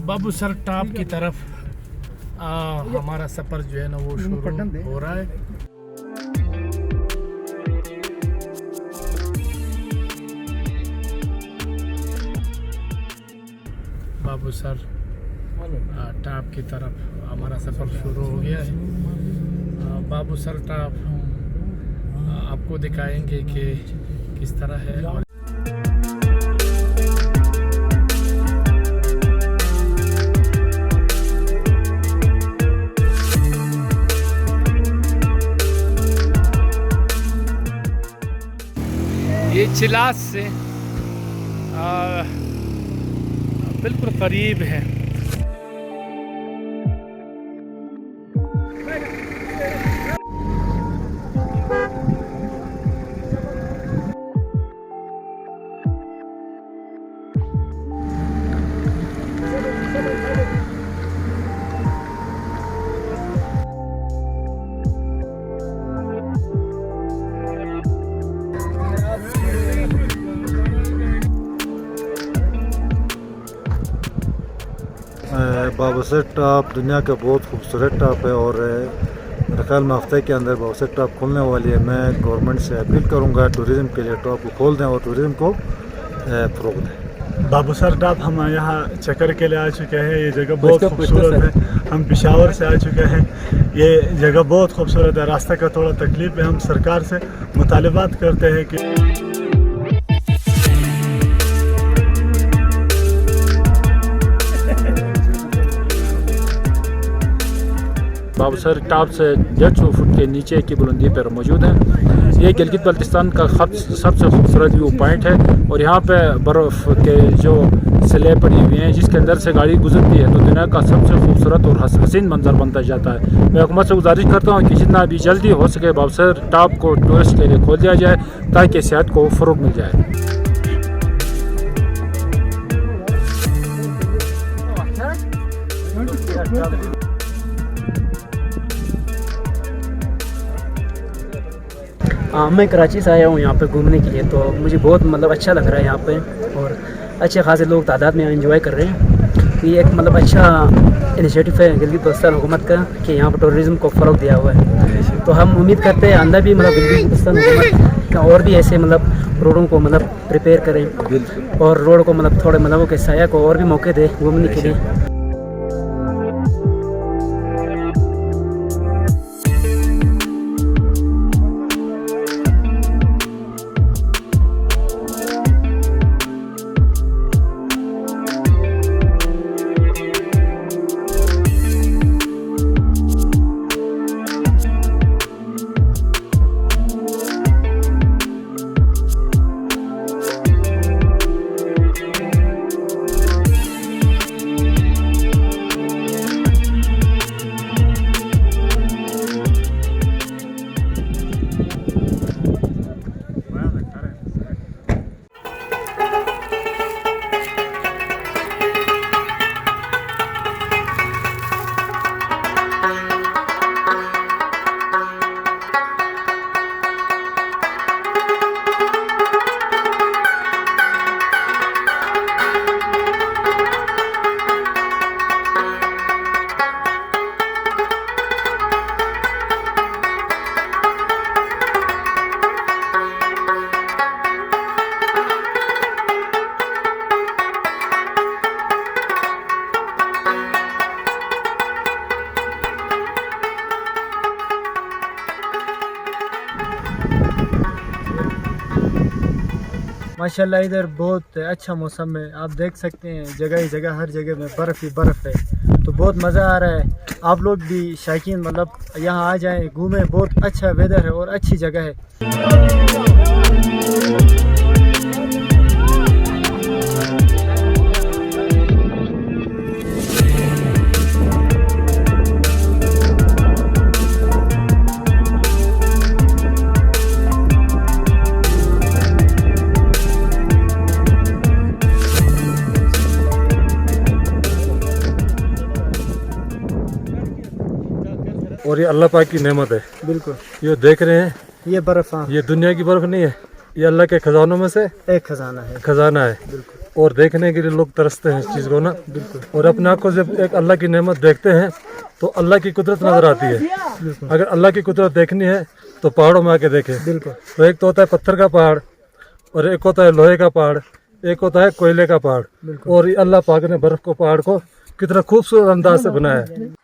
Babusar top की तरफ हमारा सफ़र जो है ना वो शुरू हो रहा है। बाबूसर टॉप की तरफ हमारा सफ़र शुरू हो गया है। बाबूसर टॉप आपको दिखाएंगे कि किस तरह है। ये चिलास से बिल्कुल करीब है। बाबूसर टॉप दुनिया का बहुत खूबसूरत टॉप है और मेरे ख्याल में हफ्ते के अंदर बाबूसर टॉप खुलने वाली है। मैं गवर्नमेंट से अपील करूंगा टूरिज़्म के लिए टॉप को खोल दें और टूरिज़्म को फ़रोग़ दें। बाबूसर टॉप हम यहाँ चक्कर के लिए आ चुके हैं। ये जगह बहुत खूबसूरत है। हम पेशावर से आ चुके हैं। ये जगह बहुत खूबसूरत है। रास्ते का थोड़ा तकलीफ है। हम सरकार से मुतालबात करते हैं कि बाबूसर टॉप से 150 फुट के नीचे की बुलंदी पर मौजूद है। ये गिलगित बल्तिस्तान का सबसे खूबसूरत व्यू पॉइंट है और यहाँ पे बर्फ़ के जो स्लैब पड़ी हुई हैं जिसके अंदर से गाड़ी गुजरती है तो दुनिया का सबसे खूबसूरत और हसीन मंजर बनता जाता है। मैं हुकूमत से गुजारिश करता हूँ कि जितना भी जल्दी हो सके बाबूसर टॉप को टूरिस्ट के लिए खोल दिया जाए ताकि सेहत को फ़रोग़ मिल जाए। मैं कराची से आया हूँ यहाँ पे घूमने के लिए, तो मुझे बहुत मतलब अच्छा लग रहा है यहाँ पे और अच्छे खासे लोग तादाद में एंजॉय कर रहे हैं। ये एक मतलब अच्छा इनिशिएटिव है गिलगित बल्तिस्तान हुकूमत का कि यहाँ पर टूरिज़्म को फ़रोग़ दिया हुआ है। तो हम उम्मीद करते हैं अंदर भी मतलब गिलगित बल्तिस्तान हुकूमत का और भी ऐसे मतलब रोडों को मतलब प्रिपेयर करें और रोड को मतलब थोड़े मतलब के साया को और भी मौके दें घूमने के लिए। माशाल्लाह इधर बहुत अच्छा मौसम है। आप देख सकते हैं जगह ही जगह हर जगह में बर्फ़ ही बर्फ़ है। तो बहुत मज़ा आ रहा है। आप लोग भी शायकीन मतलब यहाँ आ जाएं, घूमें, बहुत अच्छा वेदर है और अच्छी जगह है। और ये अल्लाह पाक की नेमत है। बिल्कुल, ये देख रहे हैं, ये बर्फ़, हाँ, ये दुनिया की बर्फ नहीं है, ये अल्लाह के खजानों में से एक खजाना है। खजाना है। और देखने के लिए लोग तरसते हैं इस चीज़ को ना। और अपने आंखों से एक अल्लाह की नेमत देखते हैं तो अल्लाह की कुदरत नजर आती है। अगर अल्लाह की कुदरत देखनी है तो पहाड़ों में आके देखें। बिल्कुल, तो एक तो होता है पत्थर का पहाड़, और एक होता है लोहे का पहाड़, एक होता है कोयले का पहाड़। और ये अल्लाह पाक ने बर्फ को, पहाड़ को कितना खूबसूरत अंदाज से बनाया है।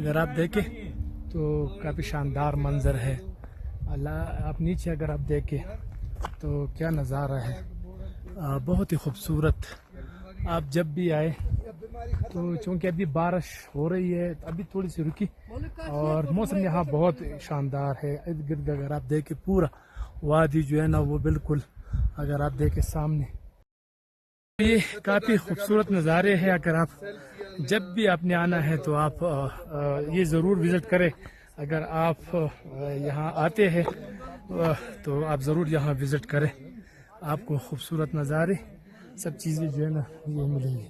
अगर आप देखें तो काफ़ी शानदार मंजर है। अल्लाह आप नीचे अगर आप देखें तो क्या नज़ारा है, बहुत ही खूबसूरत। आप जब भी आए तो चूँकि अभी बारिश हो रही है, अभी थोड़ी सी रुकी और मौसम यहाँ बहुत शानदार है। इर्द गिर्द अगर आप देखें पूरा वादी जो है ना वो बिल्कुल अगर आप देखें सामने, ये काफ़ी खूबसूरत नज़ारे हैं। अगर आप जब भी आपने आना है तो आप ये ज़रूर विज़िट करें। अगर आप यहाँ आते हैं तो आप ज़रूर यहाँ विज़िट करें, आपको खूबसूरत नज़ारे सब चीज़ें जो है ना ये मिलेंगी।